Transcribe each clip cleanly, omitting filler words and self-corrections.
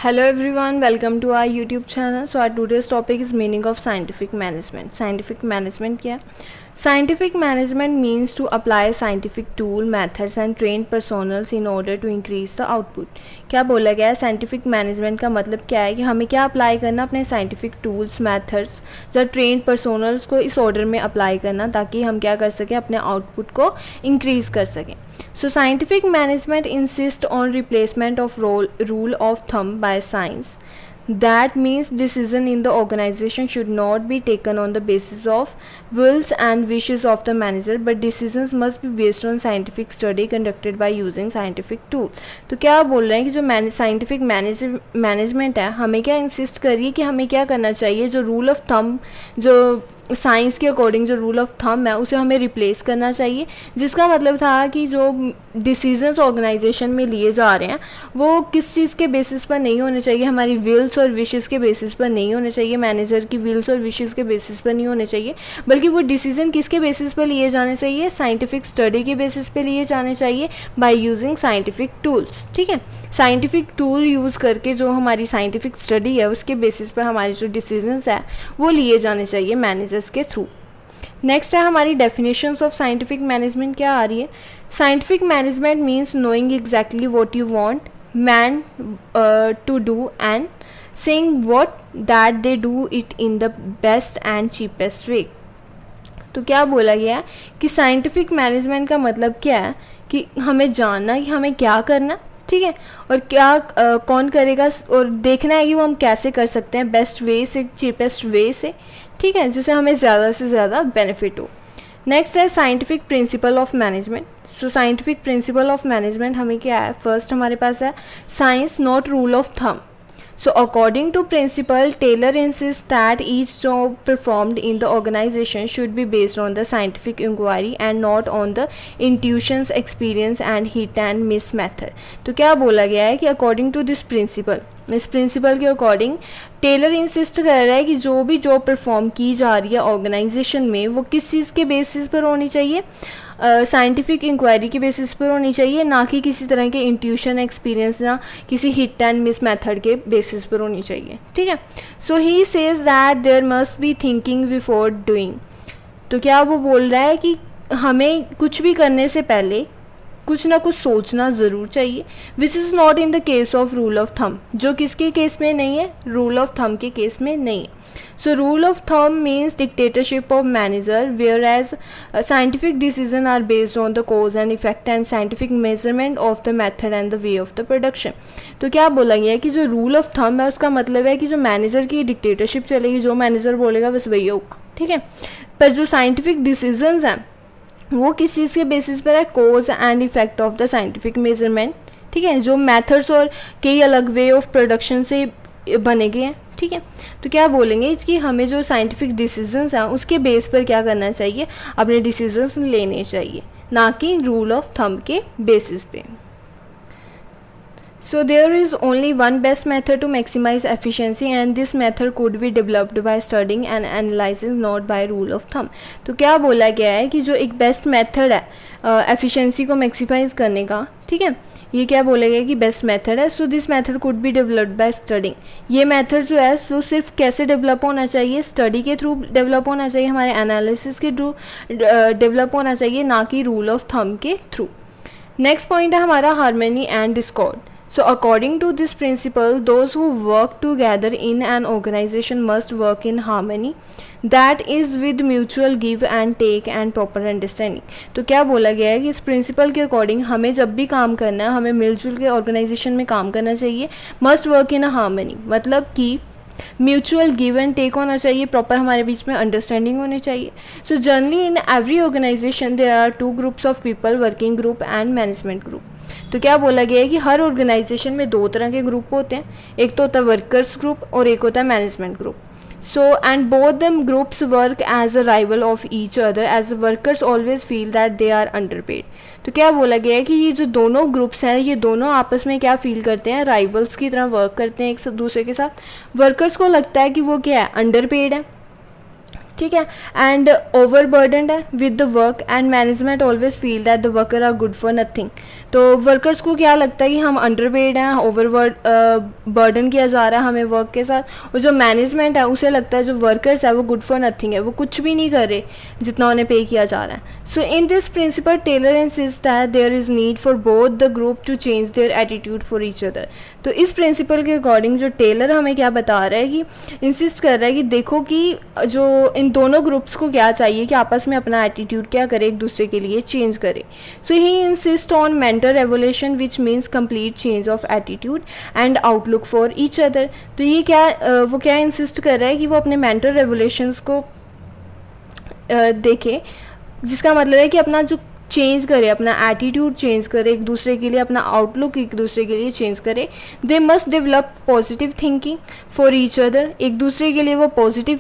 Hello everyone, welcome to our YouTube channel. So our today's topic is meaning of scientific management. Scientific management क्या है? Scientific management means to apply scientific tool, methods and trained personals in order to increase the output. क्या बोला गया है? Scientific management का मतलब क्या है कि हमें क्या अप्लाई करना, अपने scientific tools, methods या trained personals को इस order में अप्लाई करना ताकि हम क्या कर सकें, अपने output को increase कर सकें. So scientific management insists on replacement of rule of thumb by science. That means decision in the organization should not be taken on the basis of wills and wishes of the manager, but decisions must be based on scientific study conducted by using scientific tool. तो क्या बोल रहे हैं कि जो scientific management है हमें क्या इंसिस्ट कर रही है कि हमें क्या करना चाहिए, जो रूल ऑफ थंब, जो साइंस के अकॉर्डिंग जो रूल ऑफ थंब है उसे हमें रिप्लेस करना चाहिए, जिसका मतलब था कि जो डिसीजंस ऑर्गेनाइजेशन में लिए जा रहे हैं वो किस चीज़ के बेसिस पर नहीं होने चाहिए, हमारी विल्स और विशेस के बेसिस पर नहीं होने चाहिए, मैनेजर की विल्स और विशेस के बेसिस पर नहीं होने चाहिए, बल्कि वो डिसीजन किसके बेसिस पर लिए जाने चाहिए, साइंटिफिक स्टडी के बेसिस पर लिए जाने चाहिए बाय यूजिंग साइंटिफिक टूल्स. ठीक है, साइंटिफिक टूल यूज़ करके जो हमारी साइंटिफिक स्टडी है उसके बेसिस पर हमारे जो डिसीजंस है वो लिए जाने चाहिए मैनेजर्स के थ्रू. नेक्स्ट है हमारी डेफिनेशंस ऑफ साइंटिफिक मैनेजमेंट क्या आ रही है. Scientific management means knowing exactly what you want man to do and saying what that they do it in the best and cheapest way. तो क्या बोला गया है कि साइंटिफिक मैनेजमेंट का मतलब क्या है कि हमें जानना कि हमें क्या करना, ठीक है, और क्या कौन करेगा, और देखना है कि वो हम कैसे कर सकते हैं, बेस्ट वे से, चीपेस्ट वे से, ठीक है, जिससे हमें ज़्यादा से ज़्यादा बेनिफिट हो. नेक्स्ट है scientific principle of management. So scientific principle of management हमें क्या है, फर्स्ट हमारे पास है science not rule of thumb. So according to principle, Taylor insists that each job performed in the organization should be based on the scientific inquiry and not on the intuitions, experience and hit and miss method. तो क्या बोला गया है कि according to this principle, इस principal के according Taylor insist कर रहा है कि जो भी जॉब परफॉर्म की जा रही है ऑर्गेनाइजेशन में वो किस चीज़ के बेसिस पर होनी चाहिए, साइंटिफिक इंक्वायरी के बेसिस पर होनी चाहिए, ना कि किसी तरह के इंट्यूशन, एक्सपीरियंस या किसी हिट एंड मिस मेथड के बेसिस पर होनी चाहिए. ठीक है, so he says that there must be thinking before doing. तो क्या वो बोल रहा है कि हमें कुछ भी करने से पहले कुछ ना कुछ सोचना ज़रूर चाहिए, which is not in the case of rule of thumb, जो किसके केस में नहीं है, रूल ऑफ थंब के केस में नहीं है. So rule of thumb means dictatorship of manager, whereas scientific decision are based on the cause and effect and scientific measurement of the method and the way of the production. तो क्या बोला गया है कि जो rule of thumb है उसका मतलब है कि जो मैनेजर की डिक्टेटरशिप चलेगी, जो मैनेजर बोलेगा बस वही होगा. ठीक है, पर जो साइंटिफिक डिसीजंस हैं वो किस चीज़ के बेसिस पर है, cause and effect of the scientific measurement. ठीक है, जो मेथड्स और कई अलग वे ऑफ प्रोडक्शन से बने गए हैं. ठीक है, तो क्या बोलेंगे कि हमें जो साइंटिफिक डिसीजंस हैं उसके बेस पर क्या करना चाहिए, अपने डिसीजंस लेने चाहिए, ना कि रूल ऑफ थंब के बेसिस पे. So there is only one best method to maximize efficiency and this method could be developed by studying and analyzing, not by rule of thumb. तो क्या बोला गया है कि जो एक बेस्ट मेथड है एफिशिएंसी को मैक्सिमाइज करने का, ठीक है, ये क्या बोला गया कि बेस्ट मेथड है. So this method could be developed by studying. ये मेथड जो है वो सिर्फ कैसे डेवलप होना चाहिए, स्टडी के थ्रू डेवलप होना चाहिए, हमारे एनालिसिस के थ्रू डेवलप होना चाहिए, ना कि रूल ऑफ थंब के थ्रू. नेक्स्ट पॉइंट है हमारा harmony and Discord. So according to this principle, those who work together in an organization must work in harmony, that is with mutual give and take and proper understanding. तो क्या बोला गया है कि इस principal के अकॉर्डिंग हमें जब भी काम करना है हमें मिलजुल के ऑर्गेनाइजेशन में काम करना चाहिए. Must work in a harmony मतलब कि म्यूचुअल गिव एंड टेक होना चाहिए, प्रॉपर हमारे बीच में अंडरस्टैंडिंग होनी चाहिए. So generally in every organization there are two groups of people, working group and management group. तो क्या बोला गया है कि हर ऑर्गेनाइजेशन में दो तरह के ग्रुप होते हैं, एक तो होता है वर्कर्स ग्रुप और एक होता है management group. So and both them groups work as a rival of each other as workers always feel that they are underpaid. तो क्या बोला गया है कि ये जो दोनों ग्रुप्स हैं ये दोनों आपस में क्या फील करते हैं, राइवल्स की तरह वर्क करते हैं एक दूसरे के साथ. वर्कर्स को लगता है कि वो क्या है, अंडरपेड है. ठीक है, एंड ओवरबर्डनड है with the work and management always feel that the worker are good for nothing. तो वर्कर्स को क्या लगता है कि हम अंडरपेड हैं, ओवर बर्डन किया जा रहा है हमें वर्क के साथ, और जो मैनेजमेंट है उसे लगता है जो वर्कर्स है वो गुड फॉर नथिंग है, वो कुछ भी नहीं कर रहे जितना उन्हें पे किया जा रहा है। So in this principle Taylor insist that there is need for both the group to change their attitude for each other. तो इस प्रिंसिपल के अकॉर्डिंग जो टेलर हमें क्या बता रहा है कि इंसिस्ट कर रहा है कि देखो कि जो इन दोनों ग्रुप्स को क्या चाहिए कि आपस में अपना एटीट्यूड क्या करे, एक दूसरे के लिए चेंज करे। So he insist on mental revolution which means complete change of attitude and outlook for each other. तो ये क्या वो क्या इंसिस्ट कर रहा है कि वो अपने मेंटल रेवोल्यूशंस को देखे, जिसका मतलब है कि अपना जो चेंज करे, अपना एटीट्यूड चेंज करे, एक दूसरे के लिए अपना आउटलुक एक दूसरे के लिए चेंज करे। They must develop positive thinking for each other, एक दूसरे के लिए वो पॉजिटिव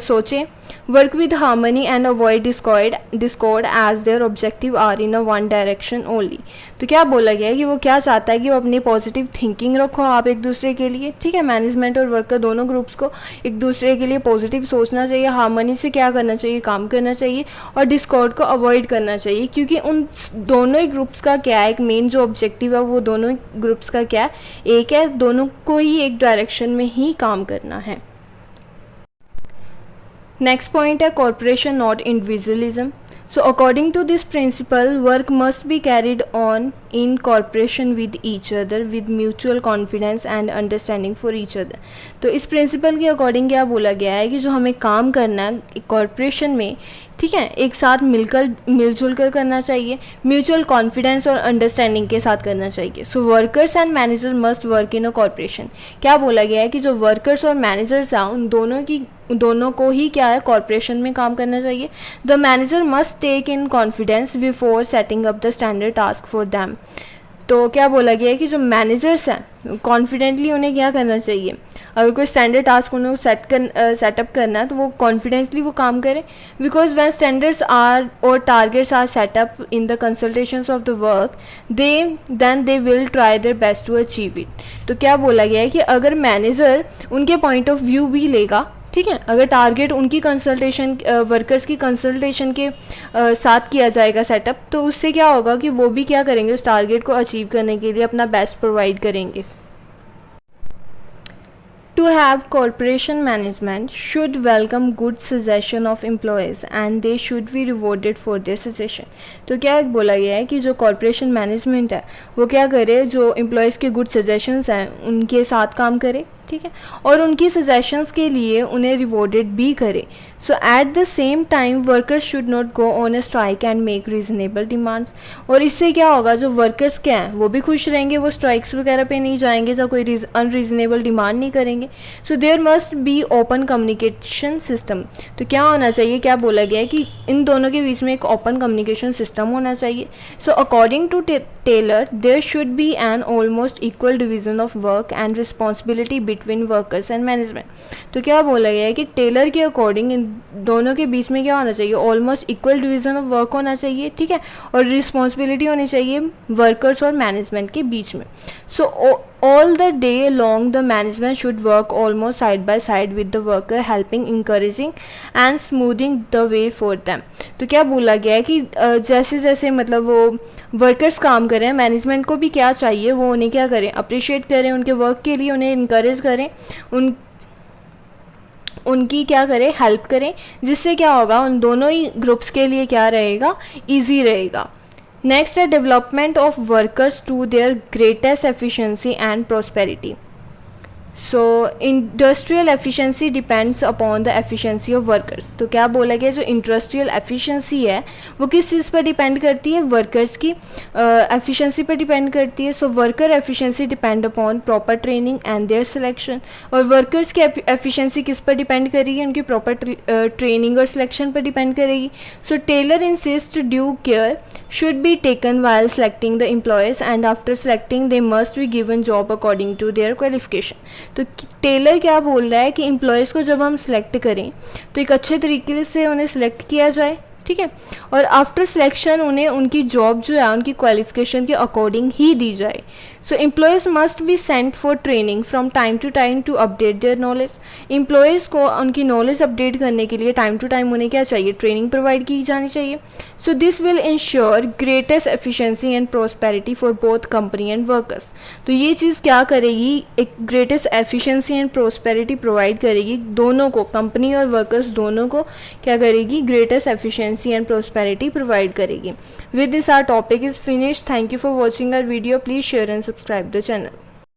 सोचें। Work with harmony and avoid discord as their objective are in a one direction only. तो क्या बोला गया है कि वो क्या चाहता है कि वो अपनी पॉजिटिव थिंकिंग रखो आप एक दूसरे के लिए, ठीक है, मैनेजमेंट और वर्कर दोनों ग्रुप्स को एक दूसरे के लिए पॉजिटिव सोचना चाहिए, हार्मनी से क्या करना चाहिए, काम करना चाहिए, और डिस्कॉर्ड को अवॉइड करना चाहिए, क्योंकि उन दोनों ही ग्रुप्स का क्या है, एक मेन जो ऑब्जेक्टिव है वो दोनों ही ग्रुप्स का क्या है, एक है, दोनों को ही एक डायरेक्शन में ही काम करना है। नेक्स्ट पॉइंट है corporation not individualism. So according to this principle, work must be carried on in cooperation with each other with mutual confidence and understanding for each other। तो इस प्रिंसिपल के अकॉर्डिंग क्या बोला गया है कि जो हमें काम करना है कॉर्पोरेशन में, ठीक है, एक साथ मिलजुल कर करना चाहिए, म्यूचुअल कॉन्फिडेंस और अंडरस्टैंडिंग के साथ करना चाहिए। So workers and manager must work in a corporation. क्या बोला गया है कि जो वर्कर्स और मैनेजर्स हैं उन दोनों को ही क्या है, कॉर्पोरेशन में काम करना चाहिए। The manager must take in confidence before setting up the standard task for them. तो क्या बोला गया है कि जो मैनेजर्स हैं कॉन्फिडेंटली उन्हें क्या करना चाहिए, अगर कोई स्टैंडर्ड टास्क उन्हें सेटअप करना है तो वो कॉन्फिडेंसली वो काम करें, बिकॉज व्हेन स्टैंडर्ड्स आर और targets are set up in the consultations of the work then they will try their best to achieve it. तो क्या बोला गया है कि अगर मैनेजर उनके पॉइंट ऑफ व्यू भी लेगा, ठीक है, अगर टारगेट उनकी कंसल्टेशन वर्कर्स की कंसल्टेशन के साथ किया जाएगा सेटअप, तो उससे क्या होगा कि वो भी क्या करेंगे, उस टारगेट को अचीव करने के लिए अपना बेस्ट प्रोवाइड करेंगे। To have corporation management should welcome good suggestion of employees and they should be rewarded for their suggestion। तो क्या बोला गया है कि जो कॉर्पोरेशन मैनेजमेंट है वो क्या करे, जो एम्प्लॉयज़ के गुड सजेशंस हैं उनके साथ काम करे, ठीक है, और उनकी सजेशंस के लिए उन्हें रिवॉर्डेड भी करे। So at the same time workers should not go on a strike and make reasonable demands. और इससे क्या होगा, जो वर्कर्स क्या हैं वो भी खुश रहेंगे, वो स्ट्राइक्स वगैरह पे नहीं जाएंगे, जब कोई अनरीजनेबल डिमांड नहीं करेंगे। So there must be open communication system. तो क्या होना चाहिए, क्या बोला गया है कि इन दोनों के बीच में एक ओपन कम्युनिकेशन सिस्टम होना चाहिए। So according to Taylor there should be an almost equal division of work and responsibility between workers and management. तो क्या बोला गया है कि टेलर के अकॉर्डिंग इन दोनों के बीच में क्या होना चाहिए, almost equal division of work होना चाहिए, ठीक है, और रिस्पॉन्सिबिलिटी होनी चाहिए वर्कर्स और मैनेजमेंट के बीच में। सो all the day long the management should work almost side by side with the worker helping encouraging and smoothing the way for them। तो क्या बोला गया है कि जैसे जैसे मतलब वो वर्कर्स काम करें, मैनेजमेंट को भी क्या चाहिए, वो उन्हें क्या करें, अप्रिशिएट करें, उनके वर्क के लिए उन्हें इनकरेज करें, उनकी क्या करें, हेल्प करें, जिससे क्या होगा उन दोनों ही ग्रुप्स के लिए क्या रहेगा, ईजी रहेगा। नेक्स्ट है development of workers to their greatest efficiency and prosperity. So industrial efficiency depends upon the efficiency of workers. तो क्या बोला गया, जो इंडस्ट्रियल एफिशिएंसी है वो किस चीज़ पर डिपेंड करती है, वर्कर्स की एफिशिएंसी पर डिपेंड करती है। So worker efficiency depend upon proper training and their selection. और वर्कर्स की एफिशिएंसी किस पर डिपेंड करेगी, उनकी प्रॉपर ट्रेनिंग और सिलेक्शन पर डिपेंड करेगी। So Taylor insist due care should be taken while selecting the employees and after selecting they must be given job according to their qualification। तो Taylor क्या बोल रहा है कि एम्प्लॉयज़ को जब हम सिलेक्ट करें तो एक अच्छे तरीके से उन्हें सिलेक्ट किया जाए, ठीक है, और आफ्टर सिलेक्शन उन्हें उनकी जॉब जो है उनकी क्वालिफिकेशन के अकॉर्डिंग ही दी जाए। So employees must be sent for training from time to time to update their knowledge. Employees को उनकी नॉलेज अपडेट करने के लिए टाइम टू टाइम उन्हें क्या चाहिए, ट्रेनिंग प्रोवाइड की जानी चाहिए। So this will ensure greatest efficiency and prosperity for both company and workers. तो ये चीज़ क्या करेगी, एक greatest efficiency and prosperity provide करेगी दोनों को, कंपनी और वर्कर्स दोनों को क्या करेगी, greatest efficiency and prosperity provide करेगी। With this our topic is finished. Thank you for watching our video. Please share and subscribe the channel.